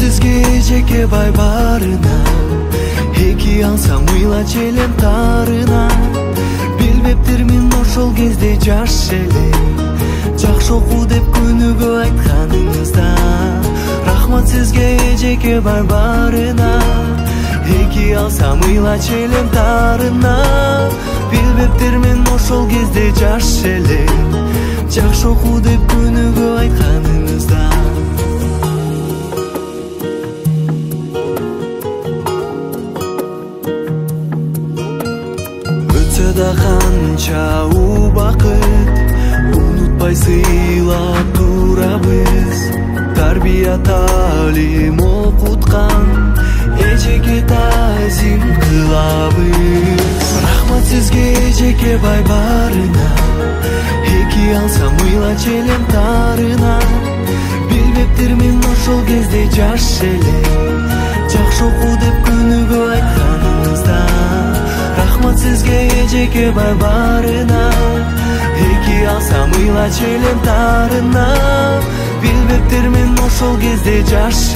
сизге эжеке бай барына, эки алсам ыйлач элем тарына. Билбептирмин ошол кезде жаш элем, жакшы оку деп күнүгө айтканыңызда. Рахмат сизге эжеке бай барына, эки алсам ыйлач элем тарына. Билбептирмин ошол кезде жаш элем, жакшы оку деп күнүгө айтканыңызда. Өтсө да канча убакыт, унутпай сыйлап турабыз. Тарбия талим окуткан эжеке тазим кылабыз. Рахмат сизге эжеке бай барына, эки алсам ыйлач элем тарына. Билбептирмин ошол кезде жаш элем, жакшы оку деп күнүгө айтканыңызда. Рахмат сизге эжеке бай барына, эки алсам ыйлач элем тарына. Билбептирмин ошол кезде жаш